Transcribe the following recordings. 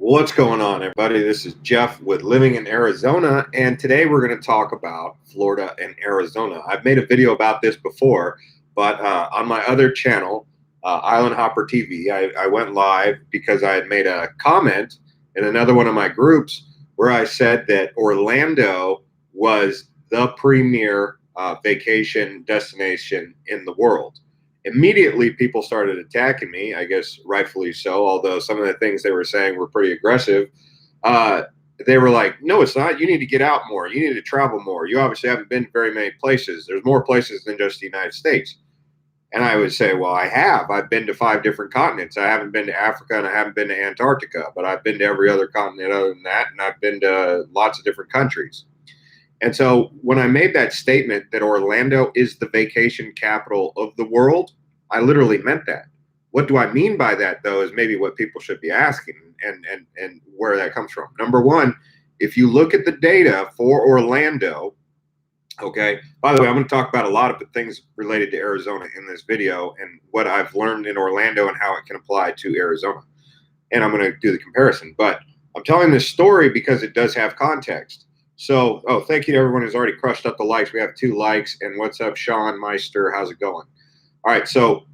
What's going on, everybody? This is Jeff with Living in Arizona, and today we're going to talk about Florida and Arizona. I've made a video about this before, but on my other channel, Island Hopper TV, I went live because I had made a comment in another one of my groups where I said that Orlando was the premier vacation destination in the world. Immediately people started attacking me, I guess rightfully so, although some of the things they were saying were pretty aggressive. They were like, no, it's not. You need to get out more. You need to travel more. You obviously haven't been to very many places. There's more places than just the United States. And I would say, well, I have. I've been to 5 different continents. I haven't been to Africa and I haven't been to Antarctica, but I've been to every other continent other than that. And I've been to lots of different countries. And so when I made that statement that Orlando is the vacation capital of the world, I literally meant that. What do I mean by that, though, is maybe what people should be asking and where that comes from. Number one, if you look at the data for Orlando, okay, by the way, I'm going to talk about a lot of things related to Arizona in this video and what I've learned in Orlando and how it can apply to Arizona. And I'm going to do the comparison. But I'm telling this story because it does have context. So, thank you to everyone who's already crushed up the likes. We have 2 likes. And what's up, Sean Meister? How's it going? All right, so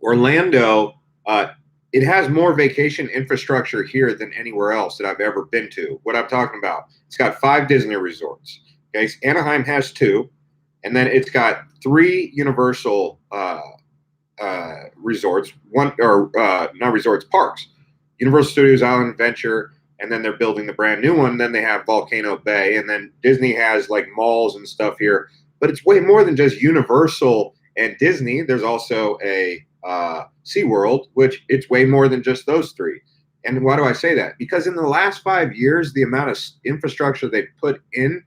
Orlando, it has more vacation infrastructure here than anywhere else that I've ever been to. What I'm talking about, it's got 5 Disney resorts. Okay, so Anaheim has 2, and then it's got 3 Universal resorts, not resorts, parks. Universal Studios Island Adventure, and then they're building the brand new one. Then they have Volcano Bay, and then Disney has like malls and stuff here. But it's way more than just Universal and Disney. There's also a SeaWorld, which it's way more than just those 3. And why do I say that? Because in the last 5 years, the amount of infrastructure they've put in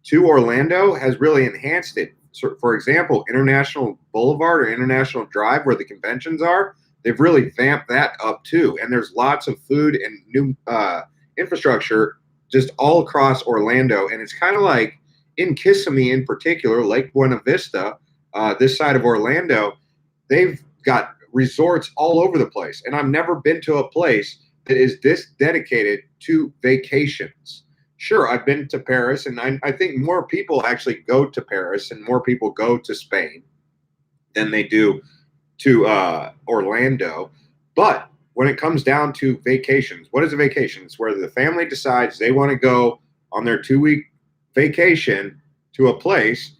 to Orlando has really enhanced it. So, for example, International Boulevard or International Drive, where the conventions are, they've really vamped that up too. And there's lots of food and new infrastructure just all across Orlando. And it's kind of like in Kissimmee in particular, Lake Buena Vista, this side of Orlando, they've got resorts all over the place. And I've never been to a place that is this dedicated to vacations. Sure, I've been to Paris, and I think more people actually go to Paris and more people go to Spain than they do to Orlando. But when it comes down to vacations, what is a vacation? It's where the family decides they want to go on their 2-week vacation to a place.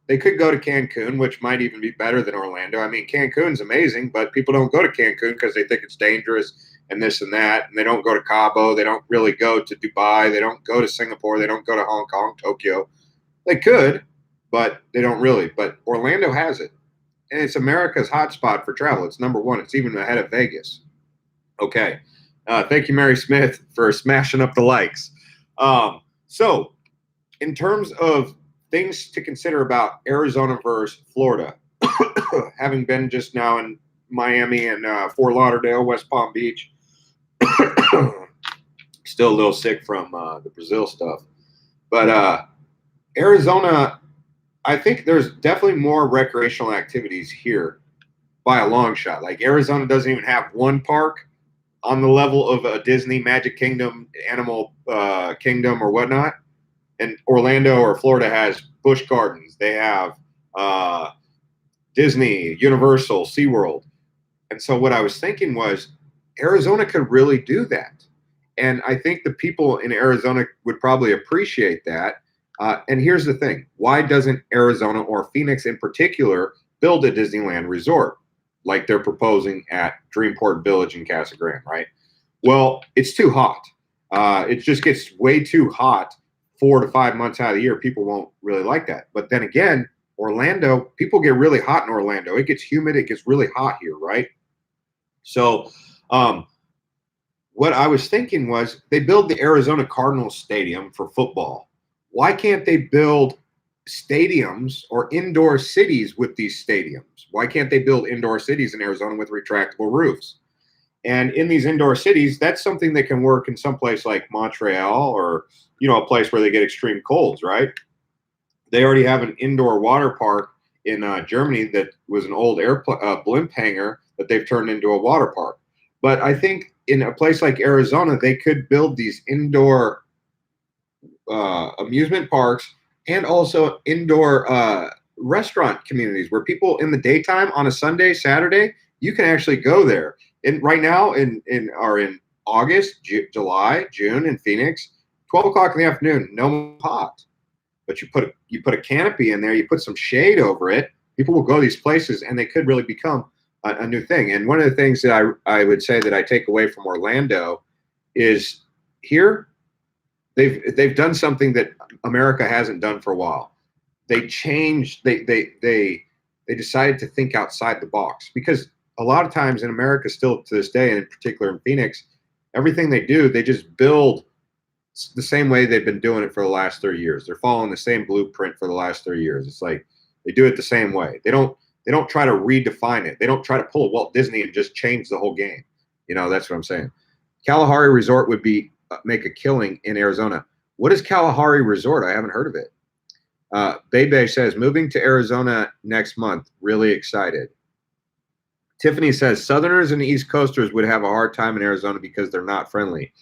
They could go to Cancun, which might even be better than Orlando. I mean, Cancun's amazing, but people don't go to Cancun because they think it's dangerous and this and that. And they don't go to Cabo. They don't really go to Dubai. They don't go to Singapore. They don't go to Hong Kong, Tokyo. They could, but they don't really. But Orlando has it. And it's America's hotspot for travel. It's number 1. It's even ahead of Vegas. Okay. Thank you, Mary Smith, for smashing up the likes. So in terms of things to consider about Arizona versus Florida, having been just now in Miami and Fort Lauderdale, West Palm Beach, still a little sick from the Brazil stuff. But Arizona, I think there's definitely more recreational activities here by a long shot. Like Arizona doesn't even have one park on the level of a Disney, Magic Kingdom, Animal Kingdom, or whatnot. And Orlando or Florida has Busch Gardens. They have Disney, Universal, SeaWorld. And so what I was thinking was Arizona could really do that. And I think the people in Arizona would probably appreciate that. And here's the thing. Why doesn't Arizona or Phoenix in particular build a Disneyland resort like they're proposing at Dreamport Village in Casa Grande, right? Well, it's too hot. It just gets way too hot 4 to 5 months out of the year. People won't really like that. But then again, Orlando, people get really hot in Orlando. It gets humid. It gets really hot here, right? So what I was thinking was they build the Arizona Cardinals Stadium for football. Why can't they build stadiums or indoor cities with these stadiums? Why can't they build indoor cities in Arizona with retractable roofs? And in these indoor cities, that's something that can work in some place like Montreal or, a place where they get extreme colds, right? They already have an indoor water park in Germany that was an old blimp hangar that they've turned into a water park. But I think in a place like Arizona, they could build these indoor amusement parks and also indoor restaurant communities where people in the daytime on a Sunday, Saturday, you can actually go there. And right now in August, July, June in Phoenix, 12 o'clock in the afternoon, no hot. But you put a canopy in there, you put some shade over it. People will go to these places, and they could really become a new thing. And one of the things that I would say that I take away from Orlando is here they've done something that America hasn't done for a while. They changed. They decided to think outside the box, because a lot of times in America, still to this day, and in particular in Phoenix, everything they do, they just build the same way they've been doing it for the last 30 years. They're following the same blueprint for the last 30 years. It's like they do it the same way. They don't try to redefine it. They don't try to pull a Walt Disney and just change the whole game. That's what I'm saying. Kalahari Resort would make a killing in Arizona. What is Kalahari Resort? I haven't heard of it. Bebe says, moving to Arizona next month. Really excited. Tiffany says, Southerners and East Coasters would have a hard time in Arizona because they're not friendly.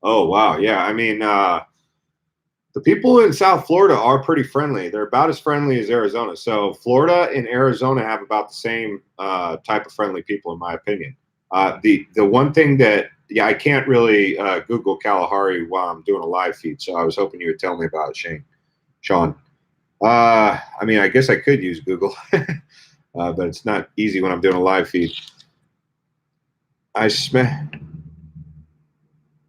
Oh, wow. Yeah. I mean, the people in South Florida are pretty friendly. They're about as friendly as Arizona. So Florida and Arizona have about the same type of friendly people, in my opinion. The one thing that, I can't really Google Kalahari while I'm doing a live feed. So I was hoping you would tell me about it, Sean. I mean, I guess I could use Google, but it's not easy when I'm doing a live feed.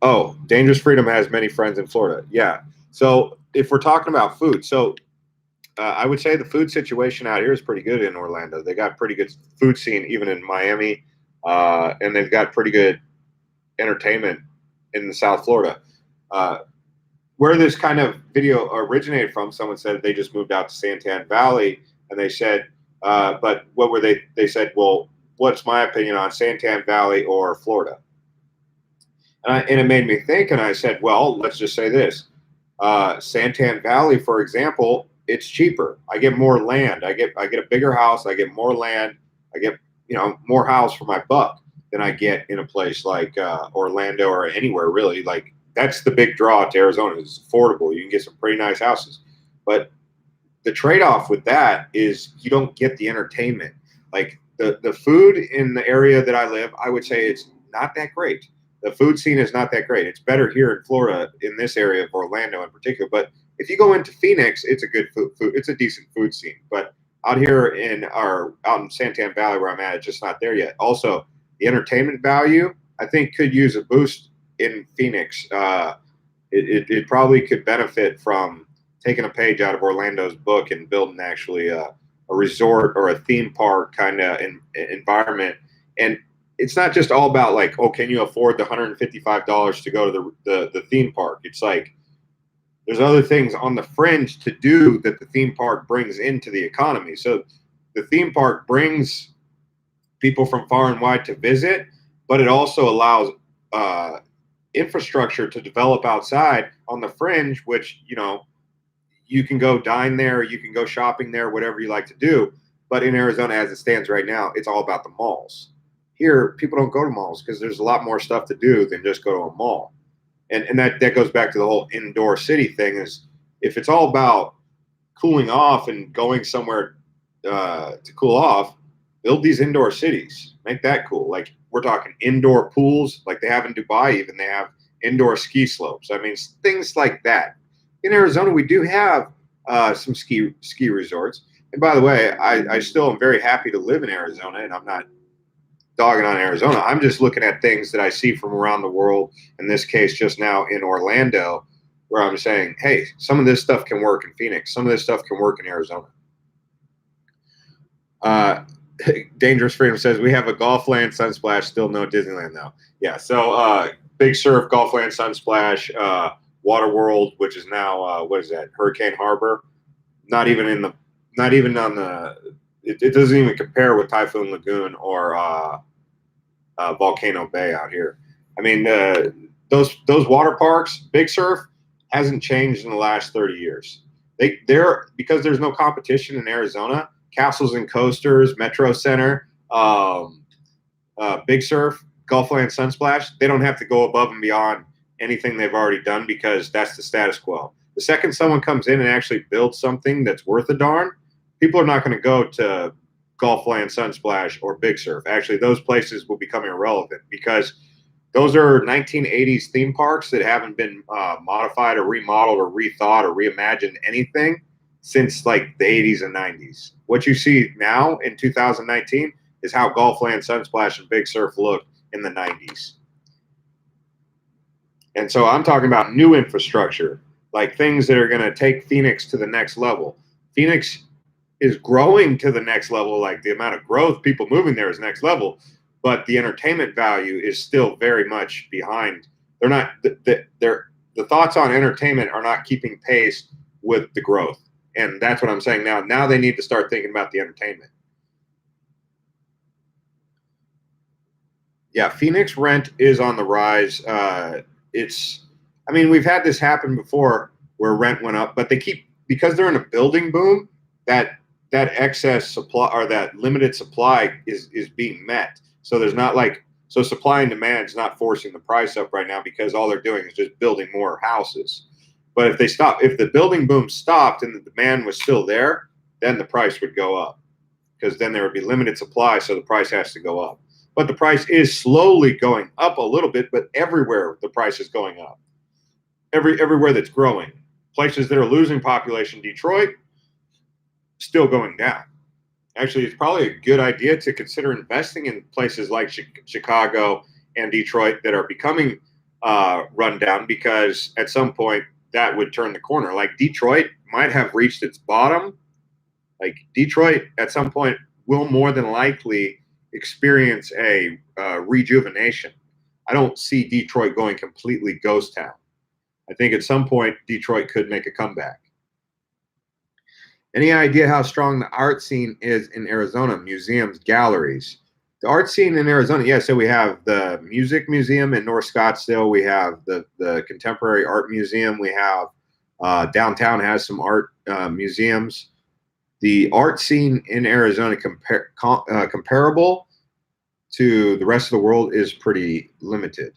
Oh, Dangerous Freedom has many friends in Florida. Yeah. So if we're talking about food, I would say the food situation out here is pretty good in Orlando. They got pretty good food scene, even in Miami, and they've got pretty good entertainment in South Florida. Where this kind of video originated from, someone said they just moved out to Santan Valley, and they said, but what were they? They said, well, what's my opinion on Santan Valley or Florida? And it made me think, and I said, well, let's just say this. Santan Valley, for example, it's cheaper. I get more land. I get a bigger house. I get more land. I get, more house for my buck than I get in a place like Orlando or anywhere really. Like, that's the big draw to Arizona. It's affordable. You can get some pretty nice houses. But the trade-off with that is you don't get the entertainment. Like the food in the area that I live, I would say it's not that great. The food scene is not that great. It's better here in Florida, in this area of Orlando in particular. But if you go into Phoenix, it's a good food. It's a decent food scene. But out here out in Santan Valley where I'm at, it's just not there yet. Also, the entertainment value, I think, could use a boost in Phoenix. It probably could benefit from taking a page out of Orlando's book and building actually a resort or a theme park kind of environment. And it's not just all about like, oh, can you afford the $155 to go to the theme park? It's like there's other things on the fringe to do that the theme park brings into the economy. So the theme park brings people from far and wide to visit, but it also allows infrastructure to develop outside on the fringe, which, you can go dine there, you can go shopping there, whatever you like to do. But in Arizona, as it stands right now, it's all about the malls. Here, people don't go to malls because there's a lot more stuff to do than just go to a mall. And that goes back to the whole indoor city thing. Is if it's all about cooling off and going somewhere to cool off, build these indoor cities. Make that cool. Like, we're talking indoor pools like they have in Dubai. Even they have indoor ski slopes. I mean, things like that. In Arizona, we do have some ski resorts. And by the way, I still am very happy to live in Arizona, and I'm not dogging on Arizona. I'm just looking at things that I see from around the world. In this case, just now in Orlando, where I'm saying, hey, some of this stuff can work in Phoenix. Some of this stuff can work in Arizona. Dangerous Freedom says, we have a Golfland, Sunsplash, still no Disneyland though. Yeah, so Big Surf, Golfland, Sunsplash, Water World, which is now, what is that, Hurricane Harbor. Not even on the, it doesn't even compare with Typhoon Lagoon or Volcano Bay out here. I mean, those water parks, Big Surf hasn't changed in the last 30 years. They're because there's no competition in Arizona. Castles and Coasters, Metro Center, Big Surf, Gulfland Sunsplash, they don't have to go above and beyond anything they've already done because that's the status quo. The second someone comes in and actually builds something that's worth a darn, people are not going to go to Gulfland Sunsplash or Big Surf. Actually, those places will become irrelevant because those are 1980s theme parks that haven't been modified or remodeled or rethought or reimagined anything since like the 80s and 90s. What you see now in 2019 is how Gulfland Sunsplash and Big Surf looked in the 90s. And so I'm talking about new infrastructure, like things that are going to take Phoenix to the next level. Phoenix is growing to the next level, like the amount of growth, people moving there is next level, but the entertainment value is still very much behind. They're not, the thoughts on entertainment are not keeping pace with the growth. And that's what I'm saying now. Now they need to start thinking about the entertainment. Yeah, Phoenix rent is on the rise. We've had this happen before where rent went up, but because they're in a building boom, that excess supply or that limited supply is being met. So there's not so supply and demand is not forcing the price up right now because all they're doing is just building more houses. But if the building boom stopped and the demand was still there, then the price would go up because then there would be limited supply, so the price has to go up. But the price is slowly going up a little bit, but everywhere the price is going up. Everywhere that's growing. Places that are losing population, Detroit, still going down. Actually, it's probably a good idea to consider investing in places like Chicago and Detroit that are becoming run down because at some point that would turn the corner. Like Detroit might have reached its bottom. Like Detroit at some point will more than likely experience a rejuvenation. I don't see Detroit going completely ghost town. I think at some point Detroit could make a comeback. Any idea how strong the art scene is in Arizona? Museums, galleries. The art scene in Arizona, yeah, so we have the Music Museum in North Scottsdale. We have the Contemporary Art Museum. We have downtown has some art museums. The art scene in Arizona comparable to the rest of the world is pretty limited.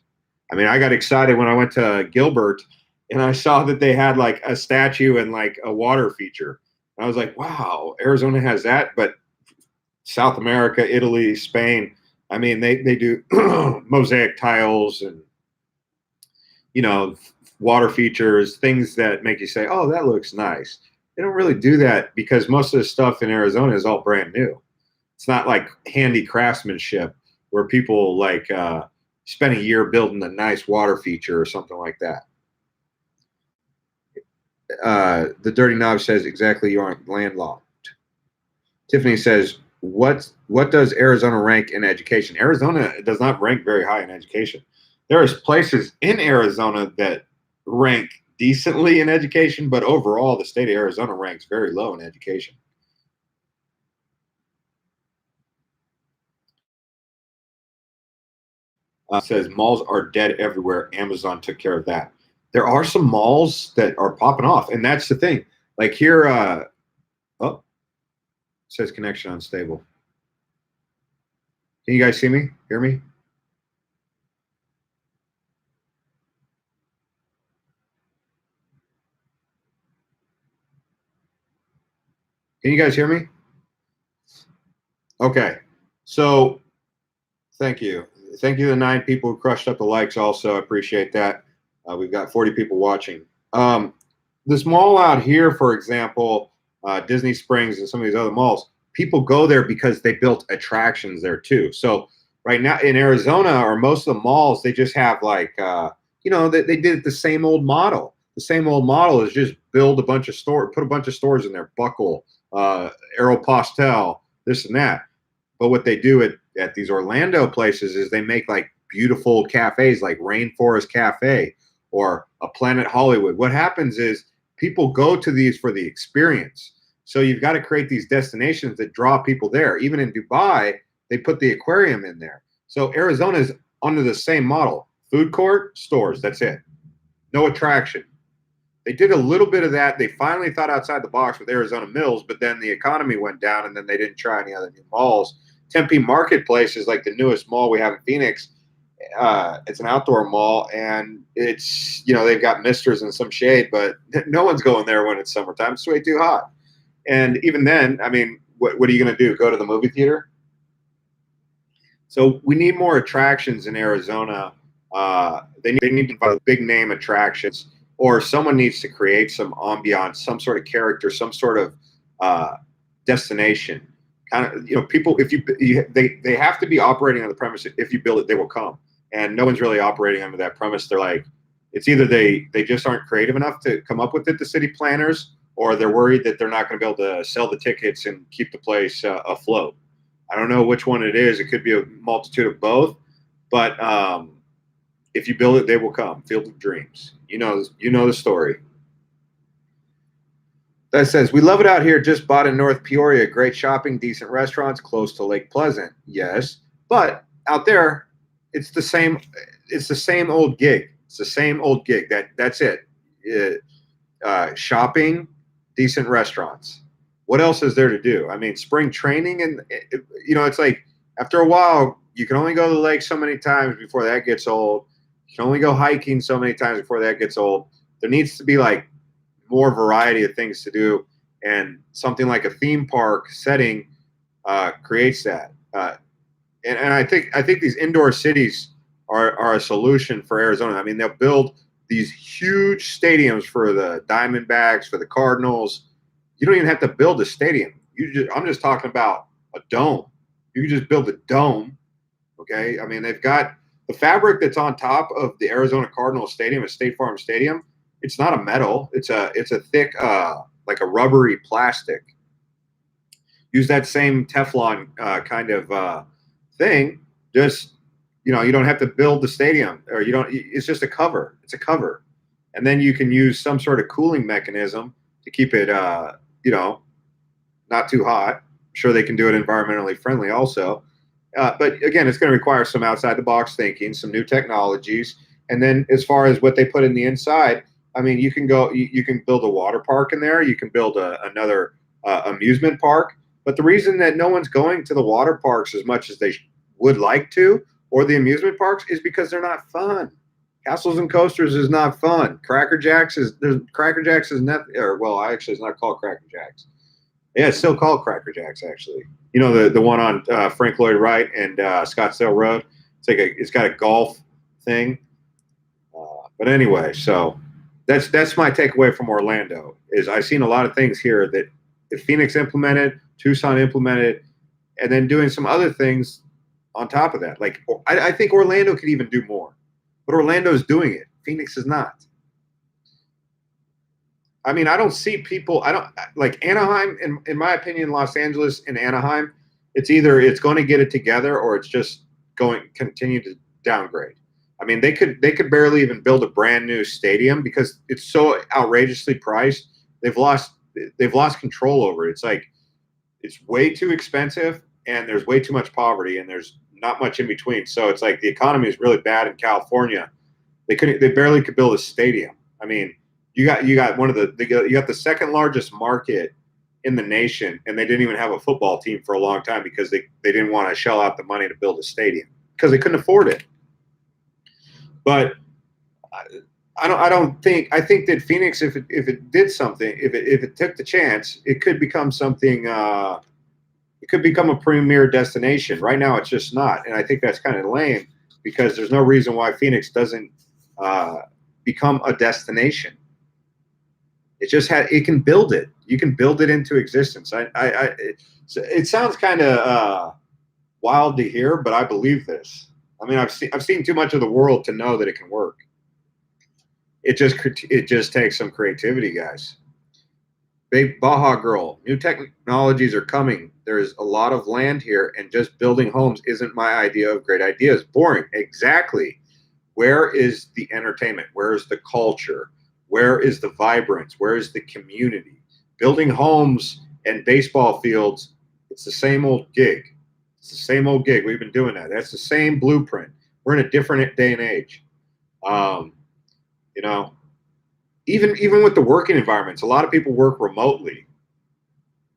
I mean, I got excited when I went to Gilbert and I saw that they had like a statue and like a water feature. I was like, wow, Arizona has that, but South America, Italy, Spain, I mean, they do mosaic tiles and, water features, things that make you say, oh, that looks nice. They don't really do that because most of the stuff in Arizona is all brand new. It's not like handy craftsmanship where people spend a year building a nice water feature or something like that. The Dirty Knob says exactly you aren't landlocked. Tiffany says, what does Arizona rank in education? Arizona does not rank very high in education. There's places in Arizona that rank decently in education, but overall the state of Arizona ranks very low in education. Says malls are dead everywhere. Amazon took care of that. There are some malls that are popping off, and that's the thing. Like here, it says connection unstable. Can you guys see me? Hear me? Can you guys hear me? Okay. So thank you. Thank you to the 9 people who crushed up the likes also. I appreciate that. We've got 40 people watching. This mall out here, for example, Disney Springs and some of these other malls, people go there because they built attractions there too. So right now in Arizona or most of the malls, they just have they did it the same old model. The same old model is just build a bunch of stores, put a bunch of stores in there, Buckle, Aeropostale, this and that. But what they do at these Orlando places is they make like beautiful cafes like Rainforest Cafe or a Planet Hollywood. What happens is people go to these for the experience. So you've got to create these destinations that draw people there. Even in Dubai, they put the aquarium in there. So Arizona is under the same model. Food court, stores, that's it. No attraction. They did a little bit of that. They finally thought outside the box with Arizona Mills, but then the economy went down and then they didn't try any other new malls. Tempe Marketplace is like the newest mall we have in Phoenix. It's an outdoor mall, and it's they've got misters and some shade, but no one's going there when it's summertime. It's way too hot. And even then, I mean, what are you going to do? Go to the movie theater? So we need more attractions in Arizona. They need to have big name attractions, or someone needs to create some ambiance, some sort of character, some sort of uh, destination. Kind of, people. If they have to be operating on the premise that if you build it, they will come, and no one's really operating under that premise. They're like, it's either they just aren't creative enough to come up with it, the city planners, or they're worried that they're not going to be able to sell the tickets and keep the place afloat. I don't know which one it is. It could be a multitude of both, but if you build it, they will come. Field of Dreams. You know the story. That says, we love it out here. Just bought in North Peoria. Great shopping, decent restaurants, close to Lake Pleasant. Yes, but out there, it's the same. It's the same old gig. It's the same old gig. That's it. Shopping, decent restaurants. What else is there to do? I mean, spring training, and it's like after a while, you can only go to the lake so many times before that gets old. You can only go hiking so many times before that gets old. There needs to be like more variety of things to do, and something like a theme park setting creates that. And I think these indoor cities are a solution for Arizona. I mean, they'll build these huge stadiums for the Diamondbacks, for the Cardinals. You don't even have to build a stadium. I'm just talking about a dome. You can just build a dome. Okay. I mean, they've got the fabric that's on top of the Arizona Cardinals Stadium, a State Farm Stadium. It's not a metal. It's a thick, like a rubbery plastic. Use that same Teflon kind of thing. Just you don't have to build the stadium, or you don't. It's just a cover. It's a cover, and then you can use some sort of cooling mechanism to keep it, not too hot. I'm sure they can do it environmentally friendly also. But again, it's going to require some outside the box thinking, some new technologies. And then as far as what they put in the inside, I mean, you can build a water park in there. You can build another amusement park. But the reason that no one's going to the water parks as much as they would like to, or the amusement parks, is because they're not fun. Castles and Coasters is not fun. Cracker Jacks is not, or well, actually, it's not called Cracker Jacks. Yeah, it's still called Cracker Jacks, actually. The one on Frank Lloyd Wright and Scottsdale Road. It's got a golf thing. But anyway, so that's my takeaway from Orlando. Is I've seen a lot of things here that if Phoenix implemented, Tucson implemented, and then doing some other things on top of that. Like I think Orlando could even do more, but Orlando is doing it. Phoenix is not. I mean, I don't see people. I don't like Anaheim. In my opinion, Los Angeles and Anaheim, it's either it's going to get it together or it's just going continue to downgrade. I mean, they could barely even build a brand new stadium because it's so outrageously priced. They've lost control over it. It's like it's way too expensive, and there's way too much poverty, and there's not much in between. So it's like the economy is really bad in California. They barely could build a stadium. I mean, you got you got the second largest market in the nation, and they didn't even have a football team for a long time because they didn't want to shell out the money to build a stadium because they couldn't afford it. But I think that Phoenix, if it did something, if it took the chance, it could become something. It could become a premier destination. Right now, it's just not, and I think that's kind of lame because there's no reason why Phoenix doesn't become a destination. It can build it. You can build it into existence. It sounds kind of wild to hear, but I believe this. I mean, I've seen too much of the world to know that it can work. It just takes some creativity, guys. Big Baja Girl, new technologies are coming. There is a lot of land here, and just building homes isn't my idea of great ideas. Boring. Exactly. Where is the entertainment? Where is the culture? Where is the vibrance? Where is the community? Building homes and baseball fields, it's the same old gig. It's the same old gig. We've been doing that. That's the same blueprint. We're in a different day and age. You know, even with the working environments, a lot of people work remotely.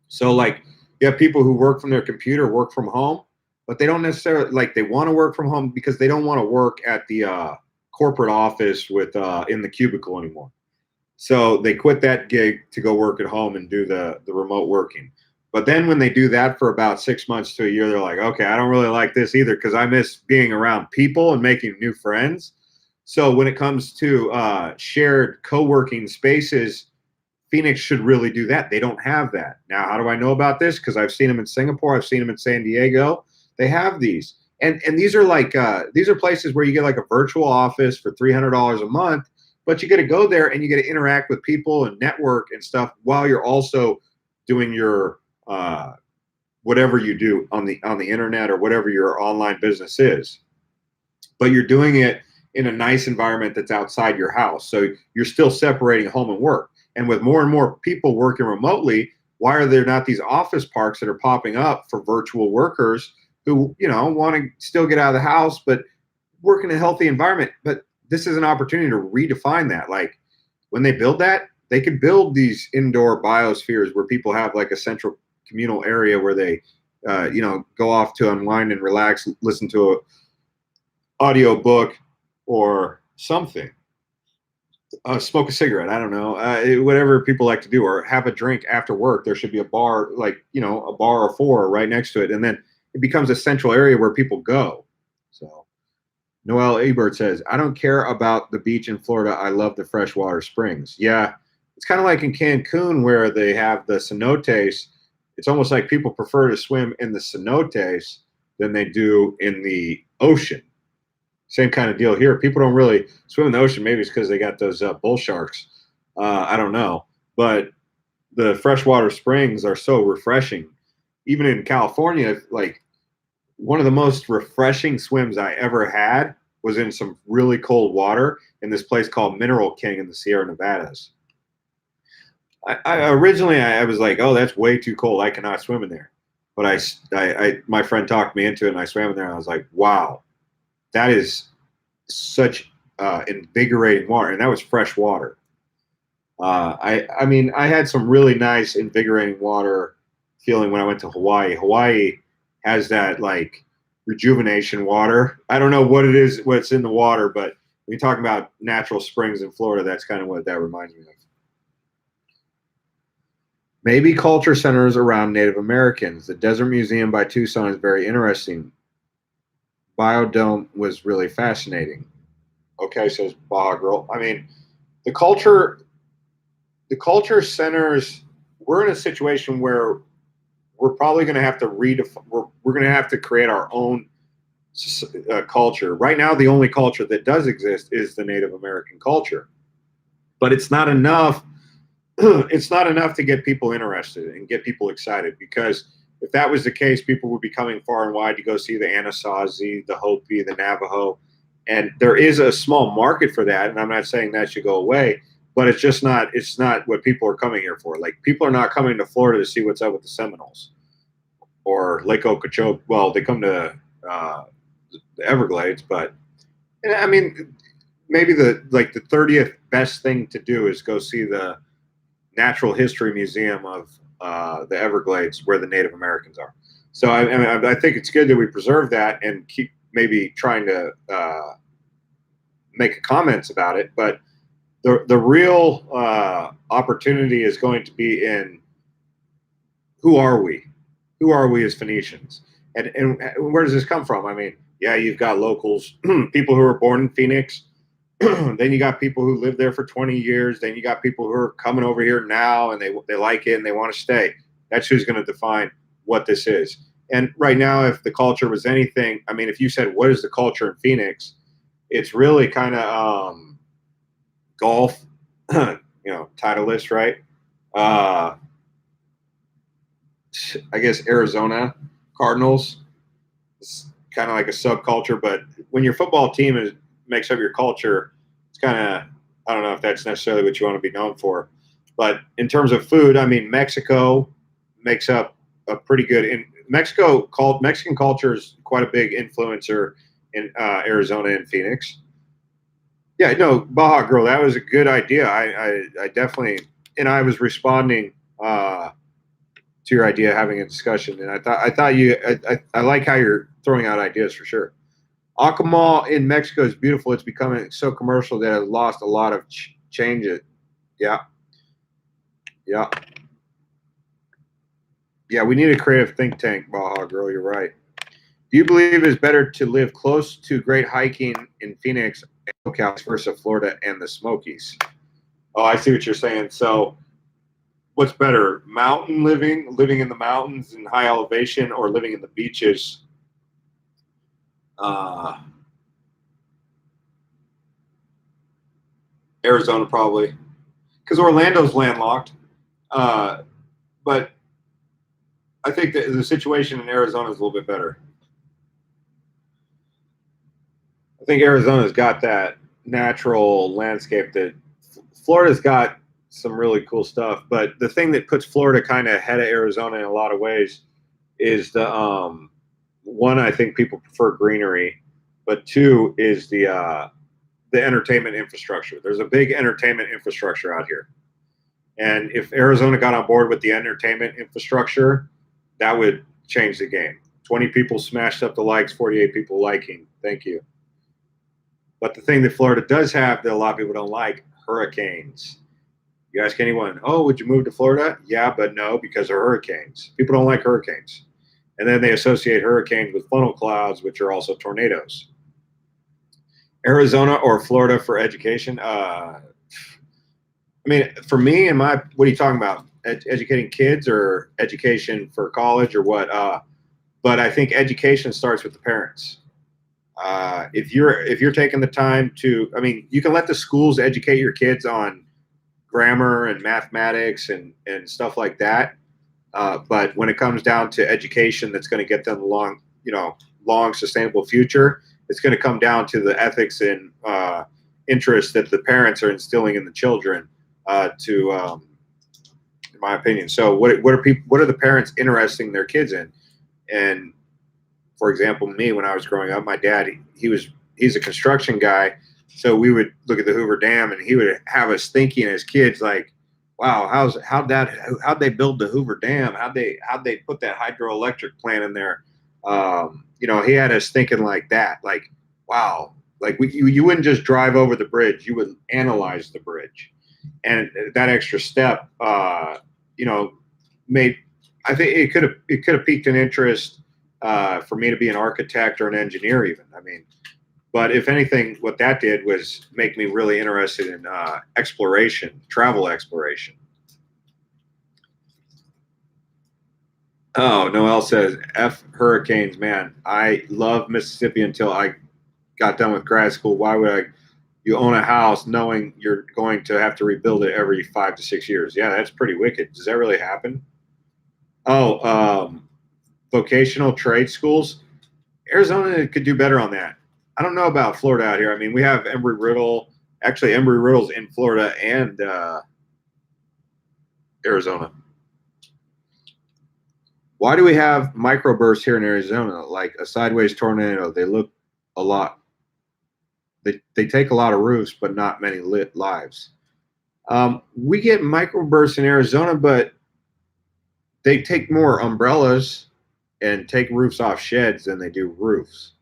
So like you have people who work from their computer, work from home. but they don't necessarily like they want to work from home because they don't want to work at the corporate office with in the cubicle anymore. So they quit that gig to go work at home and do the remote working. But then when they do that for about 6 months to a year, they're like, okay, I don't really like this either because I miss being around people and making new friends. So when it comes to shared co-working spaces, Phoenix should really do that. They don't have that. Now, how do I know about this? Because I've seen them in Singapore. I've seen them in San Diego. They have these. And these are like these are places where you get like a virtual office for $300 a month, but you get to go there and you get to interact with people and network and stuff while you're also doing your whatever you do on the internet or whatever your online business is. But you're doing it in a nice environment that's outside your house. So you're still separating home and work. And with more and more people working remotely, why are there not these office parks that are popping up for virtual workers who, want to still get out of the house, but work in a healthy environment? But this is an opportunity to redefine that. Like when they build that, they could build these indoor biospheres where people have like a central communal area where they, go off to unwind and relax, listen to a audio book or something. Smoke a cigarette. I don't know, whatever people like to do, or have a drink after work. There should be a bar, like, a bar or four right next to it. And then it becomes a central area where people go. So Noel Ebert says, I don't care about the beach in Florida. I love the freshwater springs. Yeah. It's kind of like in Cancun where they have the cenotes. It's almost like people prefer to swim in the cenotes than they do in the ocean. Same kind of deal here. People don't really swim in the ocean. Maybe it's because they got those bull sharks. I don't know. But the freshwater springs are so refreshing. Even in California, like one of the most refreshing swims I ever had was in some really cold water in this place called Mineral King in the Sierra Nevadas. I originally was like, oh, that's way too cold. I cannot swim in there. But my friend talked me into it, and I swam in there, and I was like, wow. That is such invigorating water, and that was fresh water. I mean, I had some really nice invigorating water feeling when I went to Hawaii. Hawaii has that like rejuvenation water. I don't know what it is, what's in the water, but when you talk about natural springs in Florida, that's kind of what that reminds me of. Maybe culture centers around Native Americans. The Desert Museum by Tucson is very interesting. Biodome was really fascinating. Okay, says Baja Girl. I mean, the culture centers. We're in a situation where we're probably going to have to we're going to have to create our own culture. Right now, the only culture that does exist is the Native American culture, but it's not enough. It's not enough to get people interested and get people excited, because if that was the case, people would be coming far and wide to go see the Anasazi, the Hopi, the Navajo. And there is a small market for that. And I'm not saying that should go away, but it's not what people are coming here for. Like, people are not coming to Florida to see what's up with the Seminoles or Lake Okeechobee. Well, they come to the Everglades, but I mean, maybe the 30th best thing to do is go see the Natural History Museum of the Everglades, where the Native Americans are. So I think it's good that we preserve that and keep maybe trying to make comments about it. But the real opportunity is going to be in who are we? Who are we as Phoenicians? And where does this come from? I mean, yeah, you've got locals, people who are born in Phoenix. Then you got people who live there for 20 years. Then you got people who are coming over here now and they like it and they want to stay. That's who's going to define what this is. And right now, if the culture was anything, I mean, if you said, what is the culture in Phoenix? It's really kind of golf, Titleist, right? I guess Arizona Cardinals. It's kind of like a subculture, but when your football team makes up your culture, it's kind of, I don't know if that's necessarily what you want to be known for. But in terms of food, I mean, Mexico makes up a pretty good. Mexican culture is quite a big influencer in Arizona and Phoenix. Yeah, no, Baja Girl, that was a good idea. I definitely, and I was responding to your idea of having a discussion. And I like how you're throwing out ideas for sure. Acamall in Mexico is beautiful. It's becoming so commercial that it lost a lot of change. It, yeah, yeah, yeah. We need a creative think tank, Baja Girl. You're right. Do you believe it's better to live close to great hiking in Phoenix and SoCal versus Florida and the Smokies? Oh, I see what you're saying. So, what's better, mountain living in the mountains in high elevation, or living in the beaches? Uh, Arizona probably, because Orlando's landlocked. Uh, but I think that the situation in Arizona is a little bit better. I think Arizona's got that natural landscape that Florida's got some really cool stuff. But the thing that puts Florida kind of ahead of Arizona in a lot of ways is the one, I think people prefer greenery, but two is the entertainment infrastructure. There's a big entertainment infrastructure out here. And if Arizona got on board with the entertainment infrastructure, that would change the game. 20 people smashed up the likes, 48 people liking. Thank you. But the thing that Florida does have that a lot of people don't like, hurricanes. You ask anyone, oh, would you move to Florida? Yeah, but no, because of hurricanes. People don't like hurricanes. And then they associate hurricanes with funnel clouds, which are also tornadoes. Arizona or Florida for education? I mean, for me and what are you talking about? Educating kids or education for college or what? But I think education starts with the parents. If you're taking the time to, I mean, you can let the schools educate your kids on grammar and mathematics and stuff like that. But when it comes down to education, that's going to get them long sustainable future. It's going to come down to the ethics and interest that the parents are instilling in the children. In my opinion, so what are the parents interesting their kids in? And for example, me, when I was growing up, my dad, he's a construction guy. So we would look at the Hoover Dam and he would have us thinking as kids, like, wow, how'd they build the Hoover Dam? How'd they put that hydroelectric plant in there? He had us thinking like that, like, wow, like you wouldn't just drive over the bridge, you would analyze the bridge. And that extra step, made, I think it could have piqued an interest for me to be an architect or an engineer even. I mean, but if anything, what that did was make me really interested in exploration, travel exploration. Oh, Noel says, F hurricanes, man. I love Mississippi until I got done with grad school. Why would you own a house knowing you're going to have to rebuild it every 5 to 6 years? Yeah, that's pretty wicked. Does that really happen? Oh, vocational trade schools. Arizona could do better on that. I don't know about Florida out here. I mean, we have Embry-Riddle. Actually, Embry-Riddle's in Florida and Arizona. Why do we have microbursts here in Arizona, like a sideways tornado? They look a lot. They take a lot of roofs, but not many lit lives. We get microbursts in Arizona, but they take more umbrellas and take roofs off sheds than they do roofs.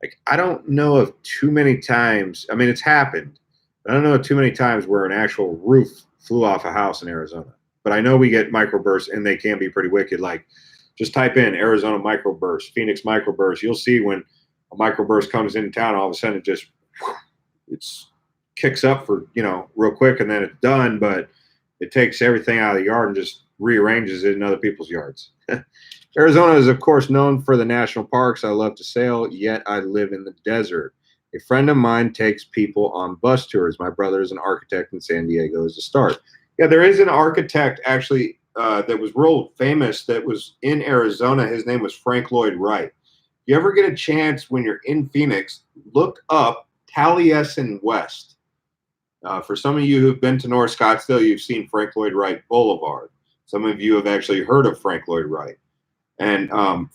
Like, I don't know of too many times. I mean, it's happened. But I don't know too many times where an actual roof flew off a house in Arizona. But I know we get microbursts, and they can be pretty wicked. Like, just type in Arizona microburst, Phoenix microburst. You'll see when a microburst comes in town, all of a sudden it kicks up for, real quick, and then it's done. But it takes everything out of the yard and just rearranges it in other people's yards. Arizona is, of course, known for the national parks. I love to sail, yet I live in the desert. A friend of mine takes people on bus tours. My brother is an architect in San Diego as a start. Yeah, there is an architect, actually, that was real famous that was in Arizona. His name was Frank Lloyd Wright. You ever get a chance when you're in Phoenix, look up Taliesin West. For some of you who've been to North Scottsdale, you've seen Frank Lloyd Wright Boulevard. Some of you have actually heard of Frank Lloyd Wright. And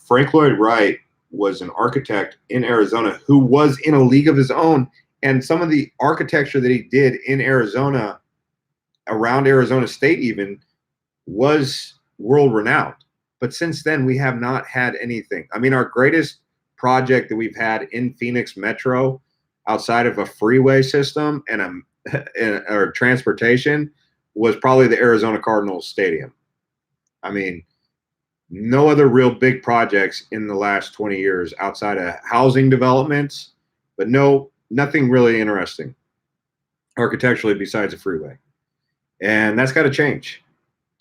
Frank Lloyd Wright was an architect in Arizona who was in a league of his own. And some of the architecture that he did in Arizona, around Arizona State even, was world renowned. But since then, we have not had anything. I mean, our greatest project that we've had in Phoenix Metro, outside of a freeway system and or transportation, was probably the Arizona Cardinals Stadium. I mean, no other real big projects in the last 20 years outside of housing developments, but nothing really interesting architecturally besides a freeway. And that's got to change.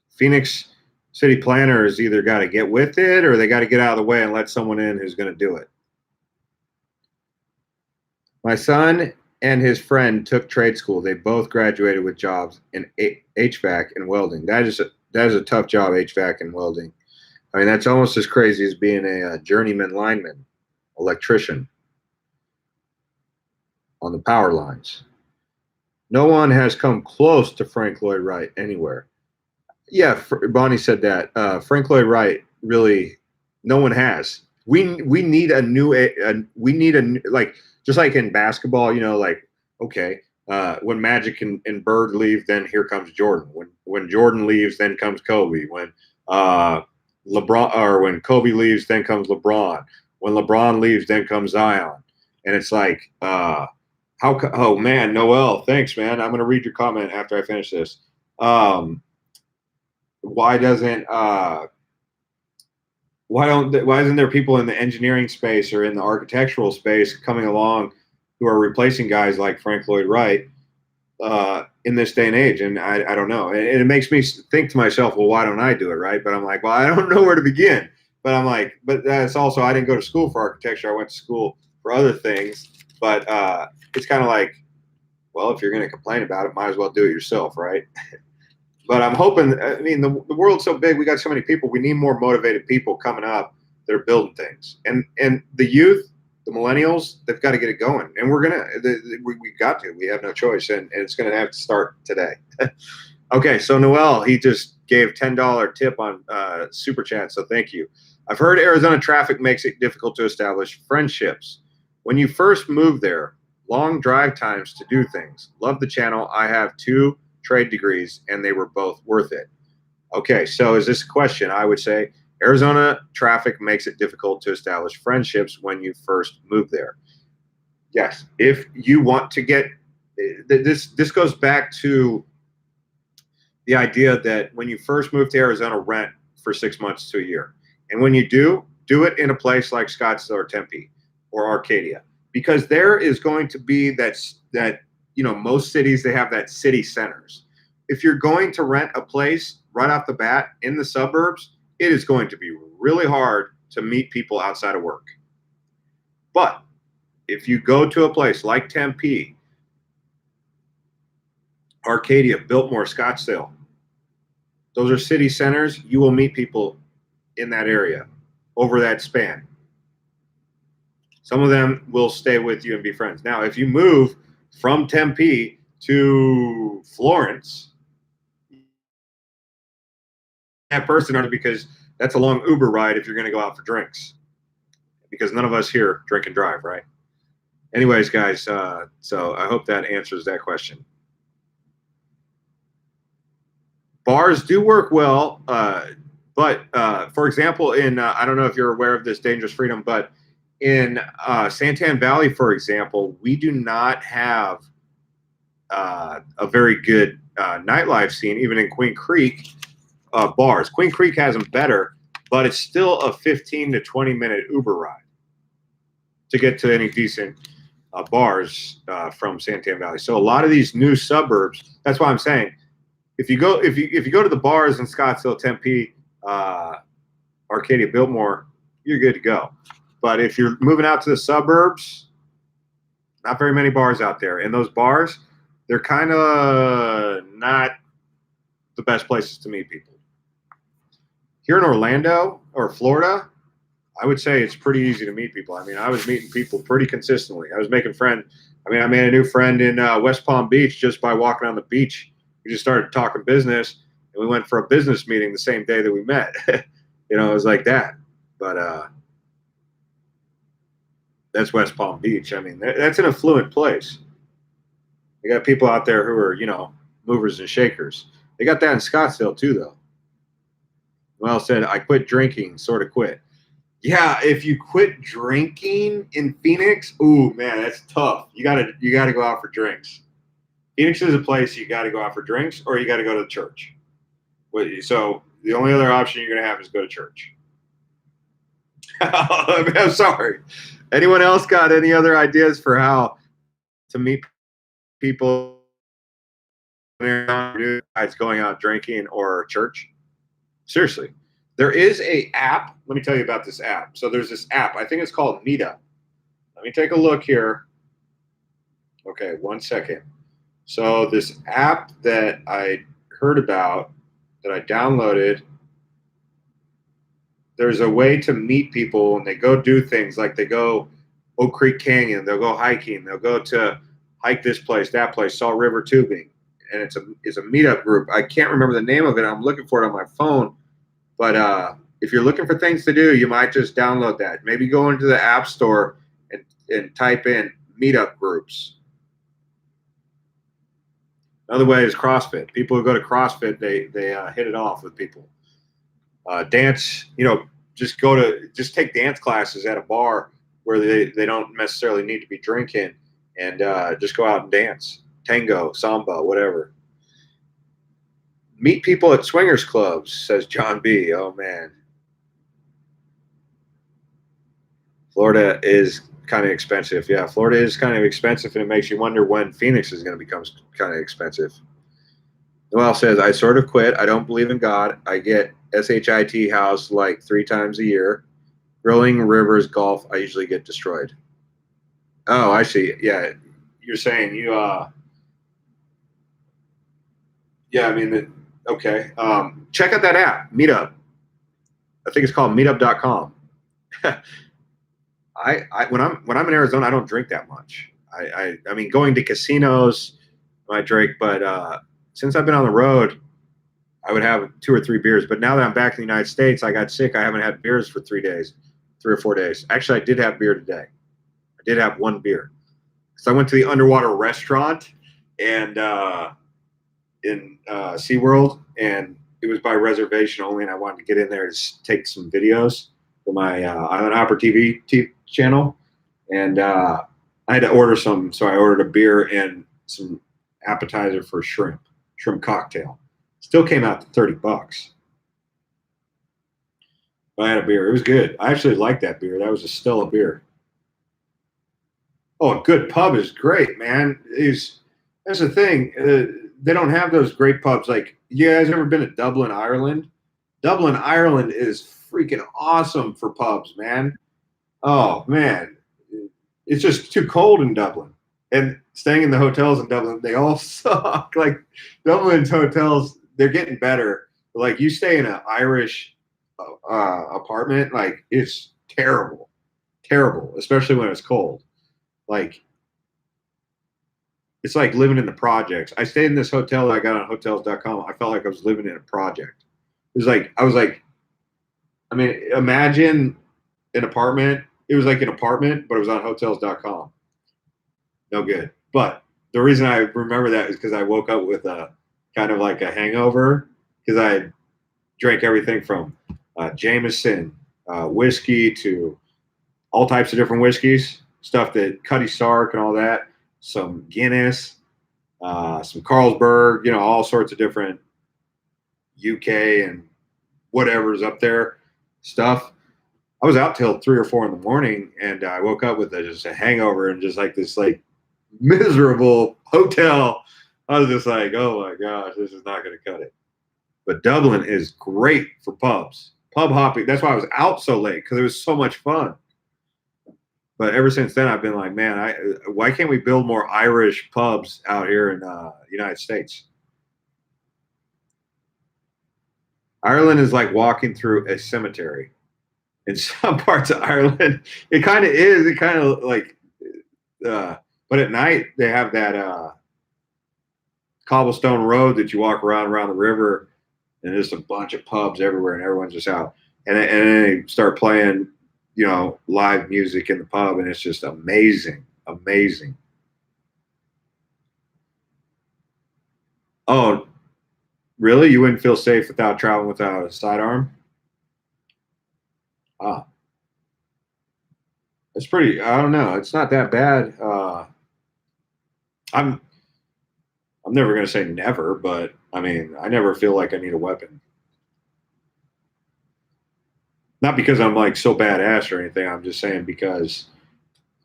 Phoenix city planners either got to get with it or they got to get out of the way and let someone in who's going to do it. My son and his friend took trade school. They both graduated with jobs in HVAC and welding. That is a tough job, HVAC and welding. I mean, that's almost as crazy as being a journeyman lineman, electrician on the power lines. No one has come close to Frank Lloyd Wright anywhere. Yeah, Bonnie said that. Frank Lloyd Wright, really, no one has. We need a new, like, just like in basketball, you know, like, okay, when Magic and Bird leave, then here comes Jordan. When Jordan leaves, then comes Kobe. When LeBron, or when Kobe leaves, then comes LeBron. When LeBron leaves, then comes Zion. And it's like, oh man, Noel, thanks, man. I'm gonna read your comment after I finish this. Why isn't there people in the engineering space or in the architectural space coming along who are replacing guys like Frank Lloyd Wright in this day and age? And I don't know. And it makes me think to myself, well, why don't I do it, right? But I'm like, well, I don't know where to begin. But I'm like, but that's also, I didn't go to school for architecture. I went to school for other things. But it's kind of like, well, if you're going to complain about it, might as well do it yourself, right? But I'm hoping, I mean, the world's so big, we got so many people, we need more motivated people coming up that are building things. And the youth, the millennials, they've got to get it going. And we got to. We have no choice. And it's going to have to start today. Okay, so Noel, he just gave $10 tip on Super Chat, so thank you. I've heard Arizona traffic makes it difficult to establish friendships. When you first move there, long drive times to do things. Love the channel. I have 2 trade degrees, and they were both worth it. Okay, so is this a question? I would say Arizona traffic makes it difficult to establish friendships when you first move there. Yes, if you want to get this goes back to the idea that when you first move to Arizona, rent for 6 months to a year. And when you do it in a place like Scottsdale or Tempe or Arcadia, because there is going to be that you know, most cities, they have that city centers. If you're going to rent a place right off the bat in the suburbs, it is going to be really hard to meet people outside of work. But if you go to a place like Tempe, Arcadia, Biltmore, Scottsdale, those are city centers, you will meet people in that area over that span. Some of them will stay with you and be friends. Now, if you move from Tempe to Florence, that person, because that's a long Uber ride if you're going to go out for drinks, because none of us here drink and drive, right? Anyways, guys, so I hope that answers that question. Bars do work well, but for example, in I don't know if you're aware of this Dangerous Freedom, but in Santan Valley, for example, we do not have a very good nightlife scene, even in Queen Creek bars. Queen Creek has them better, but it's still a 15 to 20-minute Uber ride to get to any decent bars from Santan Valley. So a lot of these new suburbs, that's why I'm saying, if you go to the bars in Scottsdale, Tempe, Arcadia, Biltmore, you're good to go. But if you're moving out to the suburbs, not very many bars out there. And those bars, they're kind of not the best places to meet people. Here in Orlando or Florida, I would say it's pretty easy to meet people. I mean, I was meeting people pretty consistently. I was making friends. I mean, I made a new friend in West Palm Beach just by walking on the beach. We just started talking business, and we went for a business meeting the same day that we met. You know, it was like that. But that's West Palm Beach. I mean, that's an affluent place. You got people out there who are, you know, movers and shakers. They got that in Scottsdale too, though. Well said. I quit drinking, sort of quit. Yeah, if you quit drinking in Phoenix, ooh man, that's tough. You gotta go out for drinks. Phoenix is a place you got to go out for drinks, or you got to go to the church. So the only other option you're gonna have is go to church. I'm sorry. Anyone else got any other ideas for how to meet people besides going out drinking or church? Seriously, there is a app. Let me tell you about this app. So there's this app. I think it's called Meetup. Let me take a look here. Okay, 1 second. So this app that I heard about, that I downloaded, there's a way to meet people and they go do things like they go Oak Creek Canyon, they'll go hiking, they'll go to hike this place, that place, Salt River tubing, and it's a meetup group. I can't remember the name of it. I'm looking for it on my phone, but if you're looking for things to do, you might just download that. Maybe go into the App Store and type in meetup groups. Another way is CrossFit. People who go to CrossFit, they hit it off with people. Dance, just take dance classes at a bar where they don't necessarily need to be drinking, and just go out and dance, tango, samba, whatever. Meet people at swingers clubs, says John B. Oh man, Florida is kind of expensive. Yeah, Florida is kind of expensive, and it makes you wonder when Phoenix is going to become kind of expensive. Noel says, I sort of quit. I don't believe in God. I get SHIT house like 3 times a year. Grilling, rivers, golf, I usually get destroyed. Oh, I see. Yeah. You're saying yeah, I mean, okay. Check out that app, Meetup. I think it's called meetup.com. When I'm in Arizona, I don't drink that much. I mean, going to casinos, I drink, but since I've been on the road, I would have 2 or 3 beers. But now that I'm back in the United States, I got sick. I haven't had beers for 3 days, 3 or 4 days. Actually, I did have beer today. I did have 1 beer. So I went to the underwater restaurant and in SeaWorld, and it was by reservation only, and I wanted to get in there to take some videos for my Island Hopper TV channel, and I had to order some, so I ordered a beer and some appetizer for shrimp cocktail. Still came out to $30. I had a beer. It was good. I actually liked that beer. That was a Stella beer. Oh, a good pub is great, man. That's the thing. They don't have those great pubs. Like, you guys ever been to Dublin, Ireland? Dublin, Ireland is freaking awesome for pubs, man. Oh man, it's just too cold in Dublin. And staying in the hotels in Dublin, they all suck. Like Dublin's hotels, they're getting better. But like you stay in an Irish apartment, like it's terrible, terrible, especially when it's cold. Like it's like living in the projects. I stayed in this hotel that I got on hotels.com. I felt like I was living in a project. It was like I was like, I mean, imagine an apartment. It was like an apartment, but it was on hotels.com. No good. But the reason I remember that is because I woke up with a kind of like a hangover because I drank everything from Jameson, whiskey to all types of different whiskeys, stuff that Cuddy Sark and all that, some Guinness, some Carlsberg, all sorts of different UK and whatever's up there stuff. I was out till 3 or 4 in the morning, and I woke up with just a hangover and just like this like miserable hotel. I was just like, oh my gosh, this is not going to cut it. But Dublin is great for pubs, pub hopping. That's why I was out so late, because it was so much fun. But ever since then, I've been like, man, why can't we build more Irish pubs out here in the United States? Ireland is like walking through a cemetery. In some parts of Ireland, it kind of is. It kind of like, but at night they have that cobblestone road that you walk around the river, and there's a bunch of pubs everywhere, and everyone's just out. And then they start playing, live music in the pub, and it's just amazing, amazing. Oh, really? You wouldn't feel safe without traveling without a sidearm? Ah, it's pretty. I don't know. It's not that bad. I'm I'm never gonna say never, but I mean, I never feel like I need a weapon. Not because I'm like so badass or anything. I'm just saying because